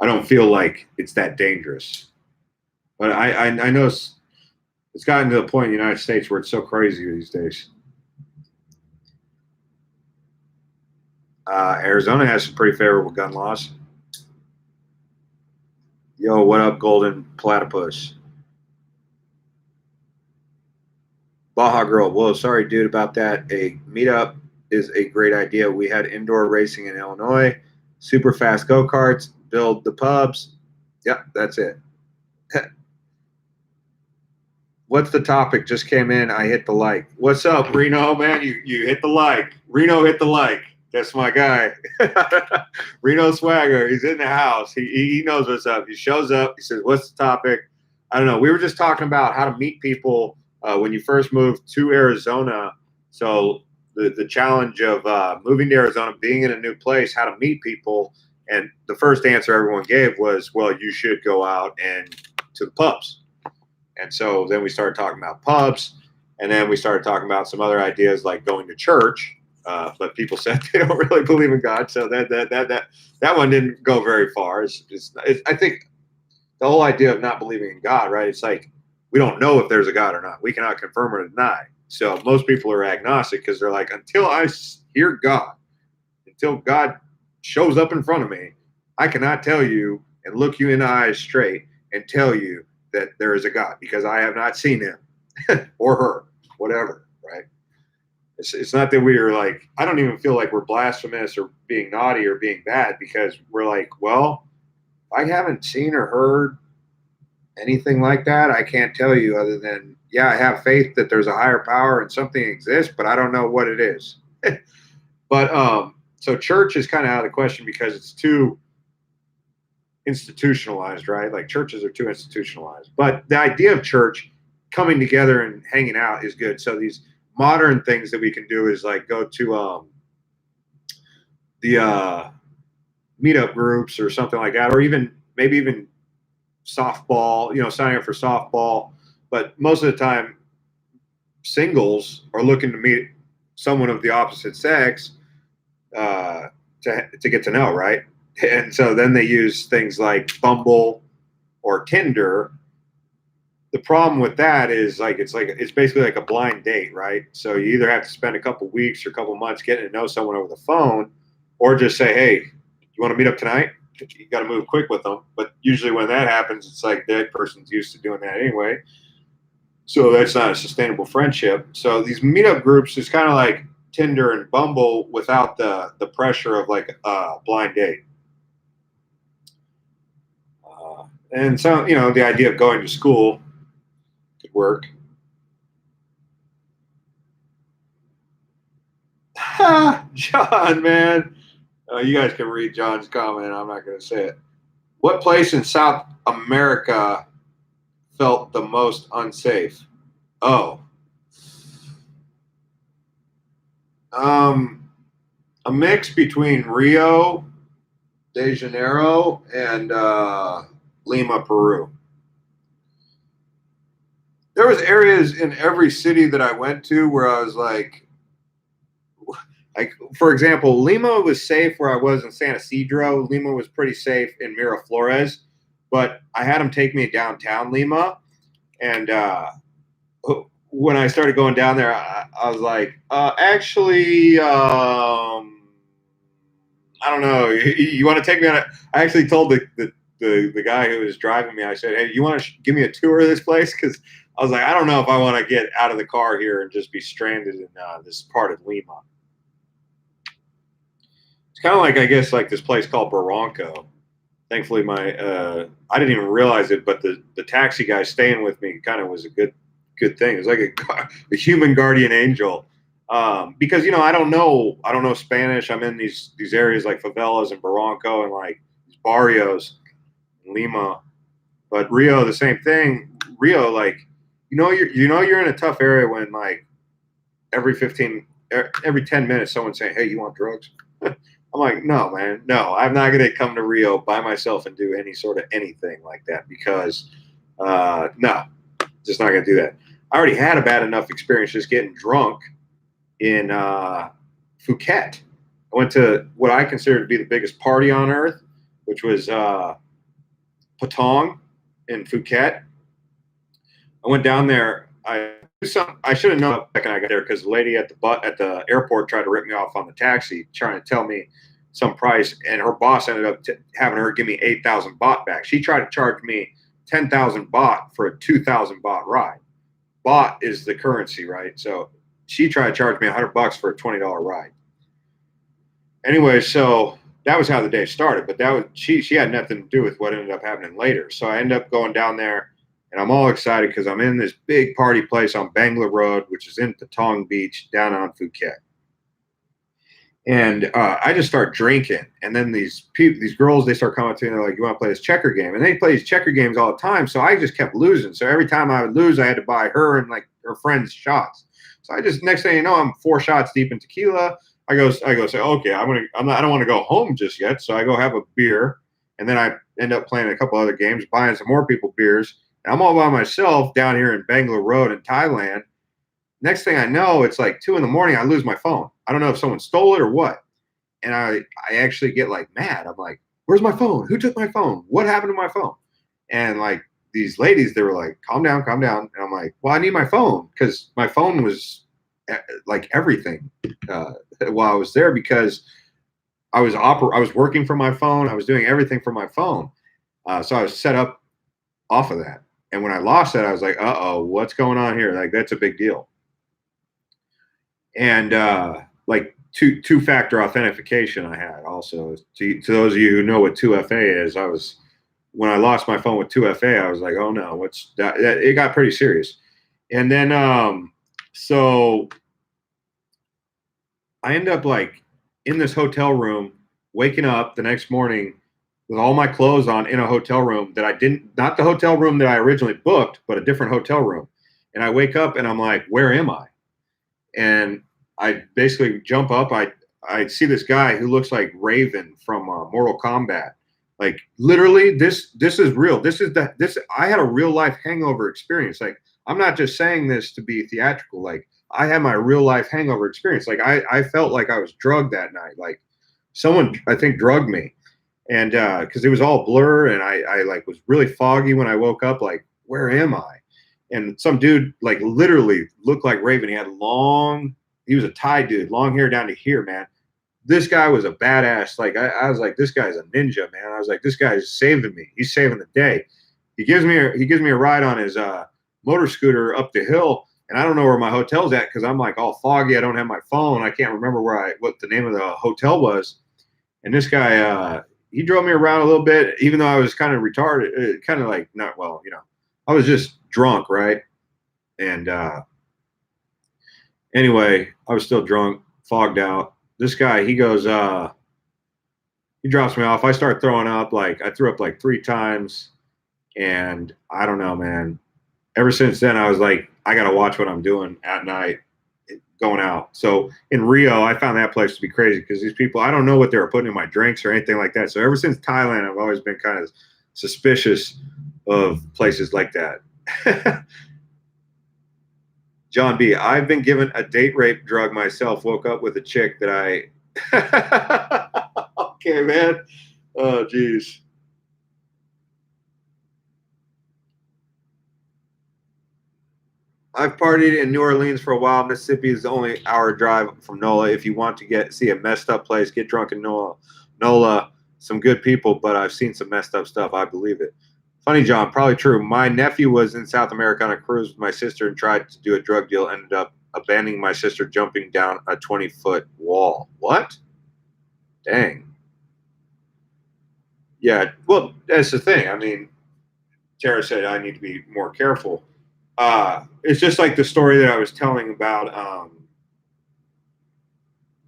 I don't feel like it's that dangerous. But I know it's gotten to the point in the United States where it's so crazy these days. Arizona has some pretty favorable gun laws. Yo, what up, Golden Platypus? Baja Girl. Whoa, sorry, dude, about that. A meetup is a great idea. We had indoor racing in Illinois, super fast go karts, build the pubs. Yep, that's it. What's the topic? Just came in. I hit the like. What's up, Reno? Man, you hit the like. Reno hit the like. That's my guy. Reno Swagger. He's in the house. He knows what's up. He shows up. He says, "What's the topic?" I don't know. We were just talking about how to meet people when you first moved to Arizona. So the challenge of moving to Arizona, being in a new place, how to meet people. And the first answer everyone gave was, "Well, you should go out and to the pubs." And so then we started talking about pubs, and then we started talking about some other ideas like going to church. But people said they don't really believe in God, so that one didn't go very far. I think the whole idea of not believing in God, right? It's like we don't know if there's a God or not. We cannot confirm or deny. So most people are agnostic because they're like, until I hear God, until God shows up in front of me, I cannot tell you and look you in the eyes straight and tell you that there is a God because I have not seen him or her, whatever, right? It's not that we are like, I don't even feel like we're blasphemous or being naughty or being bad because we're like, well, I haven't seen or heard anything like that. I can't tell you other than, yeah, I have faith that there's a higher power and something exists, but I don't know what it is. But so church is kind of out of the question because it's too institutionalized, right? Like churches are too institutionalized. But the idea of church coming together and hanging out is good. So these modern things that we can do is like go to the meetup groups or something like that, or even maybe even softball, signing up for softball. But most of the time, singles are looking to meet someone of the opposite sex to get to know, right? And so then they use things like Bumble or Tinder. The problem with that is it's basically like a blind date, right? So you either have to spend a couple weeks or a couple months getting to know someone over the phone, or just say, "Hey, you want to meet up tonight?" You got to move quick with them. But usually when that happens, it's like that person's used to doing that anyway. So that's not a sustainable friendship. So these meetup groups is kind of like Tinder and Bumble without the pressure of like a blind date. And so, the idea of going to school could work. John, man. You guys can read John's comment. I'm not going to say it. What place in South America felt the most unsafe? Oh, a mix between Rio de Janeiro and Lima, Peru. There was areas in every city that I went to where I was like, for example, Lima was safe where I was in San Isidro. Lima was pretty safe in Miraflores, but I had them take me downtown Lima, and when I started going down there, I was like, actually, I don't know. You want to take me on I actually told the guy who was driving me, I said, "Hey, you want to give me a tour of this place?" Because I was like, I don't know if I want to get out of the car here and just be stranded in this part of Lima. It's kind of like, I guess, like this place called Barranco. Thankfully, I didn't even realize it, but the taxi guy staying with me kind of was a good thing. It was like a human guardian angel. Because I don't know Spanish. I'm in these areas like favelas and Barranco and like these barrios in Lima, but Rio the same thing. Rio, like you're in a tough area when like every 10 minutes someone's saying, "Hey, you want drugs?" I'm like, no, man, no, I'm not going to come to Rio by myself and do any sort of anything like that because, no, just not going to do that. I already had a bad enough experience just getting drunk in Phuket. I went to what I consider to be the biggest party on earth, which was Patong in Phuket. I went down there. I should have known the second I got there because the lady at the airport tried to rip me off on the taxi, trying to tell me some price, and her boss ended up having her give me 8,000 baht back. She tried to charge me 10,000 baht for a 2,000 baht ride. Baht is the currency, right? So she tried to charge me $100 for a $20 ride. Anyway, so that was how the day started. But that was she had nothing to do with what ended up happening later. So I ended up going down there, and I'm all excited because I'm in this big party place on Bangla Road, which is in Patong Beach, down on Phuket. And I just start drinking, and then these girls, they start coming to me, and they're like, "You want to play this checker game?" And they play these checker games all the time, so I just kept losing. So every time I would lose, I had to buy her and like her friends shots. So I just next thing you know, I'm 4 shots deep in tequila. I go say, okay, I don't want to go home just yet. So I go have a beer, and then I end up playing a couple other games, buying some more people beers. And I'm all by myself down here in Bangla Road in Thailand. Next thing I know, it's like 2 a.m. I lose my phone. I don't know if someone stole it or what. And I actually get like mad. I'm like, where's my phone? Who took my phone? What happened to my phone? And like these ladies, they were like, calm down, calm down. And I'm like, well, I need my phone because my phone was like everything while I was there because I was working from my phone. I was doing everything from my phone. So I was set up off of that. And when I lost that, I was like, uh-oh, what's going on here? Like, that's a big deal. And like two-factor authentication I had also. To those of you who know what 2FA is, when I lost my phone with 2FA, I was like, oh no, what's that? It got pretty serious. And then so I end up like in this hotel room, waking up the next morning with all my clothes on in a hotel room that not the hotel room that I originally booked, but a different hotel room. And I wake up and I'm like, where am I? And I basically jump up. I see this guy who looks like Raven from Mortal Kombat. Like literally, this is real. This I had a real life hangover experience. Like I'm not just saying this to be theatrical. Like I had my real life hangover experience. Like I felt like I was drugged that night. Like someone I think drugged me, and because it was all blur, and I like was really foggy when I woke up. Like where am I? And some dude like literally looked like Raven. He was a Thai dude, long hair down to here, man. This guy was a badass. Like I was like, this guy's a ninja, man. I was like, this guy's saving me. He's saving the day. He gives me a ride on his motor scooter up the hill, and I don't know where my hotel's at because I'm like all foggy. I don't have my phone. I can't remember what the name of the hotel was. And this guy, he drove me around a little bit, even though I was kind of retarded, kind of like not well, I was just drunk, right? And anyway, I was still drunk, fogged out. This guy, he goes, he drops me off. I start throwing up. Like I threw up like 3 times, and I don't know, man. Ever since then, I was like, I gotta watch what I'm doing at night, going out. So in Rio, I found that place to be crazy because these people, I don't know what they were putting in my drinks or anything like that. So ever since Thailand, I've always been kind of suspicious of places like that. John B. I've been given a date rape drug myself. Woke up with a chick that I. Okay, man. Oh, geez. I've partied in New Orleans for a while. Mississippi is the only hour drive from NOLA. If you want to see a messed up place, get drunk in NOLA. Some good people, but I've seen some messed up stuff. I believe it. Funny, John, probably true. My nephew was in South America on a cruise with my sister and tried to do a drug deal. Ended up abandoning my sister jumping down a 20-foot wall. What? Dang. Yeah, well, that's the thing. I mean, Tara said I need to be more careful. It's just like the story that I was telling about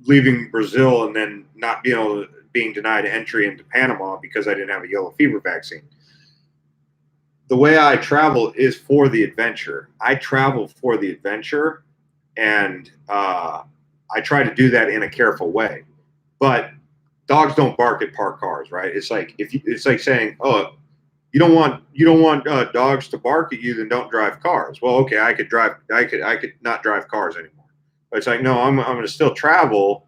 leaving Brazil and then not being denied entry into Panama because I didn't have a yellow fever vaccine. The way I travel is for the adventure. I travel for the adventure, and I try to do that in a careful way. But dogs don't bark at parked cars, right? It's like it's like saying, oh, you don't want dogs to bark at you, then don't drive cars. Well, okay, I could not drive cars anymore. But it's like, no, I'm going to still travel,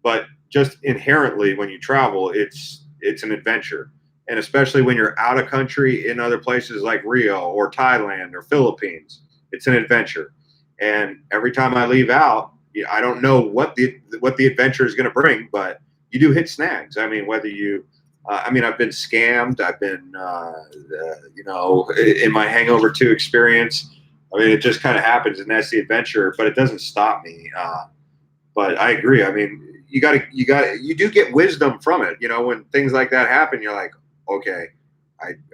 but just inherently when you travel, it's an adventure. And especially when you're out of country in other places like Rio or Thailand or Philippines, it's an adventure. And every time I leave out, I don't know what the adventure is going to bring, but you do hit snags. I mean, whether you I've been scammed. I've been, in my Hangover 2 experience. I mean, it just kind of happens, and that's the adventure. But it doesn't stop me. But I agree. I mean, you do get wisdom from it. When things like that happen, you're like, okay,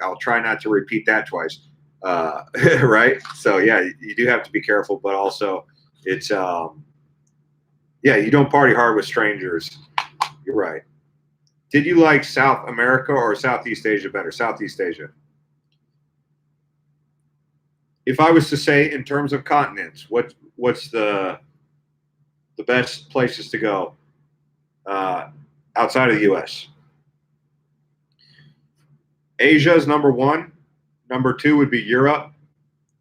I'll try not to repeat that twice. Right? So yeah, you do have to be careful, but also it's you don't party hard with strangers. You're right. Did you like South America or Southeast Asia better? Southeast Asia. If I was to say in terms of continents, what's the best places to go outside of the U.S.? Asia is number one. Number two would be Europe.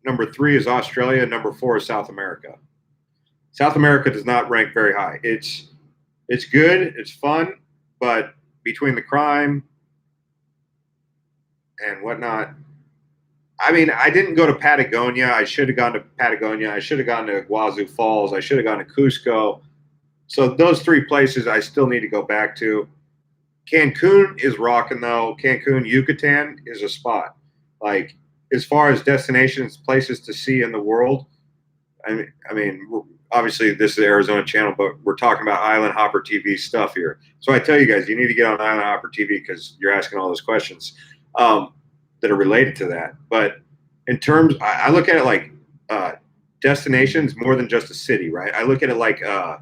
Number three is Australia. Number four is South America. South America does not rank very high. It's good. It's fun, but between the crime and whatnot, I mean, I didn't go to Patagonia. I should have gone to Patagonia. I should have gone to Iguazu Falls. I should have gone to Cusco. So those three places I still need to go back to. Cancun is rocking though. Cancun, Yucatan is a spot. Like as far as destinations, places to see in the world. I mean, obviously this is the Arizona channel, but we're talking about Island Hopper TV stuff here. So I tell you guys, you need to get on Island Hopper TV because you're asking all those questions that are related to that. But in terms, I look at it like destinations more than just a city, right? I look at it like a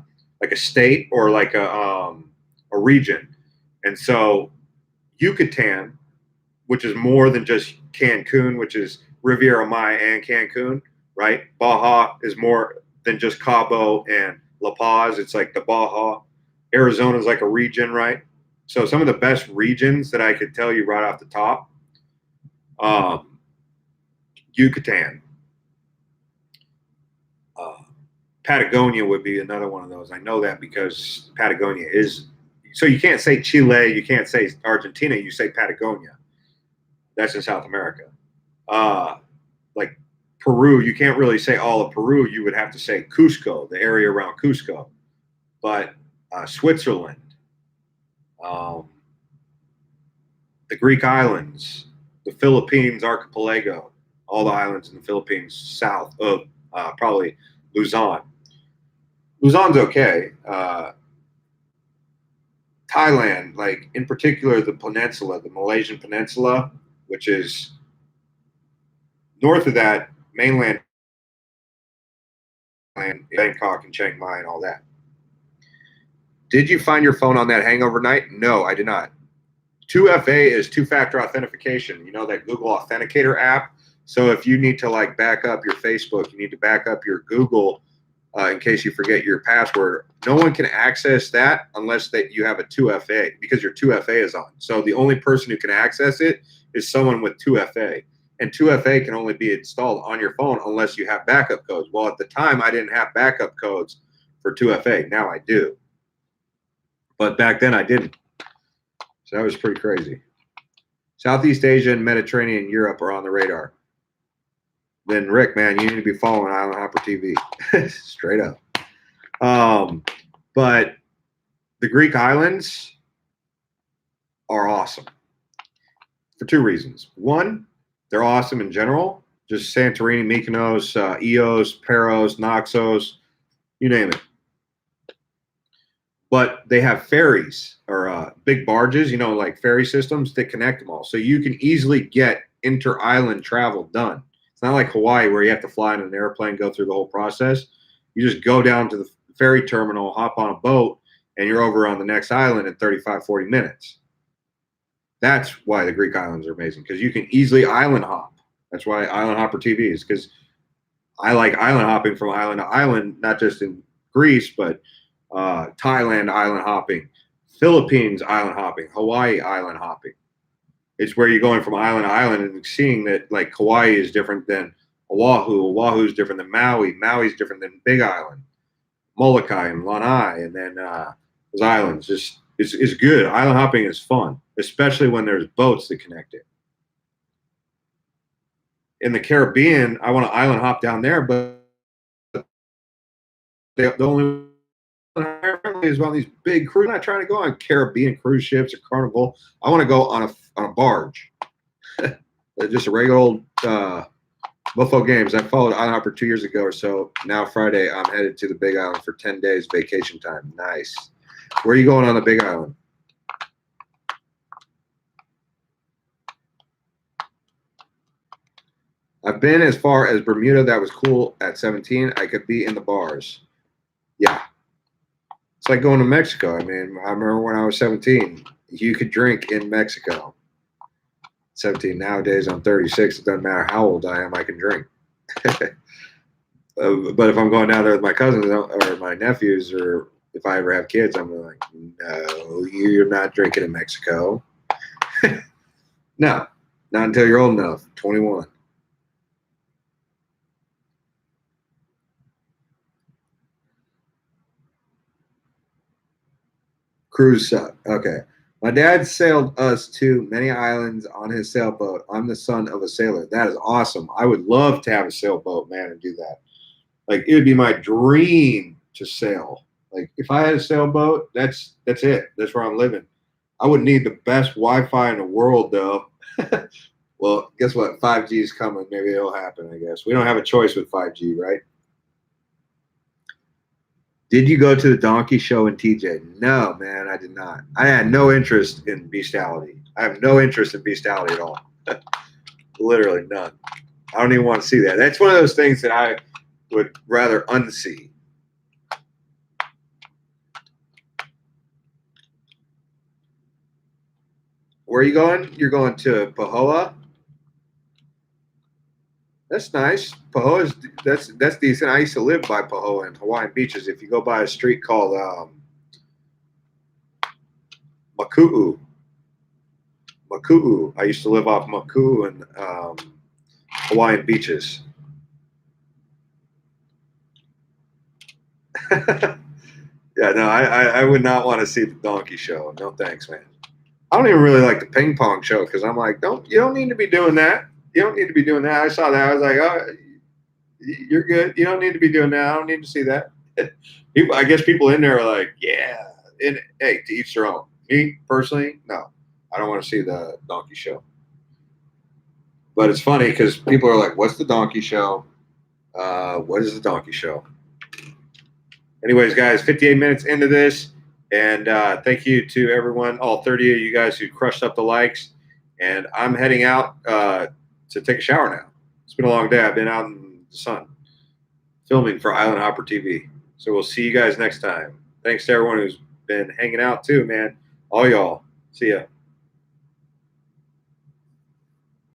state or like a region. And so Yucatan, which is more than just Cancun, which is Riviera Maya and Cancun, right? Baja is more than just Cabo and La Paz. It's like the Baja. Arizona is like a region, right? So some of the best regions that I could tell you right off the top, Yucatan. Patagonia would be another one of those. I know that because Patagonia is. So you can't say Chile, you can't say Argentina, you say Patagonia. That's in South America. Like Peru, you can't really say all of Peru. You would have to say Cusco, the area around Cusco. But Switzerland, the Greek islands, the Philippines archipelago, all the islands in the Philippines south of probably Luzon. Luzon's okay. Thailand, like in particular the peninsula, the Malaysian peninsula, which is north of that mainland, Bangkok and Chiang Mai and all that. Did you find your phone on that hangover night? No, I did not. 2FA is two-factor authentication. You know, that Google Authenticator app. So if you need to like back up your Facebook, you need to back up your Google in case you forget your password. No one can access that unless that you have a 2FA because your 2FA is on. So the only person who can access it is someone with 2FA. And 2FA can only be installed on your phone unless you have backup codes. Well, at the time, I didn't have backup codes for 2FA. Now I do. But back then, I didn't. So that was pretty crazy. Southeast Asia and Mediterranean and Europe are on the radar. Then, Rick, man, you need to be following Island Hopper TV. Straight up. But the Greek islands are awesome for two reasons. One, they're awesome in general. Just Santorini, Mykonos, Eos, Paros, Naxos, you name it. But they have ferries or big barges, you know, like ferry systems that connect them all. So you can easily get inter-island travel done. It's not like Hawaii where you have to fly in an airplane, go through the whole process. You just go down to the ferry terminal, hop on a boat, and you're over on the next island in 35, 40 minutes. That's why the Greek islands are amazing, because you can easily island hop. That's why Island Hopper TV is, because I like island hopping from island to island, not just in Greece, but Thailand island hopping, Philippines island hopping, Hawaii island hopping. It's where you're going from island to island and seeing that like Kauai is different than Oahu. Oahu is different than Maui. Maui is different than Big Island, Molokai and Lanai, and then those islands. Just it's good. Island hopping is fun, especially when there's boats that connect it. In the Caribbean, I want to island hop down there, but the only is on these big cruise. I'm not trying to go on Caribbean cruise ships or Carnival. I want to go on a barge. Just a regular old Buffalo Games. I followed Island Hopper 2 years ago or so. Now Friday, I'm headed to the Big Island for 10 days vacation time. Nice. Where are you going on the Big Island? I've been as far as Bermuda. That was cool at 17. I could be in the bars. Yeah. It's like going to Mexico. I mean, I remember when I was 17, you could drink in Mexico. 17. Nowadays, I'm 36. It doesn't matter how old I am, I can drink. But if I'm going down there with my cousins or my nephews, or if I ever have kids, I'm like, no, you're not drinking in Mexico. No, not until you're old enough, 21. Cruise suck. Okay. My dad sailed us to many islands on his sailboat. I'm the son of a sailor. That is awesome. I would love to have a sailboat, man, and do that. Like it would be my dream to sail. Like if I had a sailboat, that's it. That's where I'm living. I would need the best Wi-Fi in the world, though. Well, guess what? 5G is coming. Maybe it'll happen. I guess we don't have a choice with 5G, right? Did you go to the donkey show in TJ? No, man, I did not. I had no interest in bestiality. I have no interest in bestiality at all. Literally none. I don't even want to see that. That's one of those things that I would rather unsee. Where are you going? You're going to Pahoa? That's nice. Pahoa is that's decent. I used to live by Pahoa and Hawaiian beaches. If you go by a street called Maku'u, Maku'u. I used to live off Maku'u and Hawaiian beaches. Yeah, no, I would not want to see the donkey show. No thanks, man. I don't even really like the ping pong show because I'm like, you don't need to be doing that. You don't need to be doing that. I saw that. I was like, oh, you're good. You don't need to be doing that. I don't need to see that. People, I guess people in there are like, yeah. And hey, to each their own. Me personally, no, I don't want to see the donkey show. But it's funny because people are like, what's the donkey show? What is the donkey show? Anyways, guys, 58 minutes into this. And thank you to everyone, all 30 of you guys who crushed up the likes. And I'm heading out to take a shower now. It's been a long day. I've been out in the sun filming for Island Hopper TV. So we'll see you guys next time. Thanks to everyone who's been hanging out too, man. All y'all. See ya.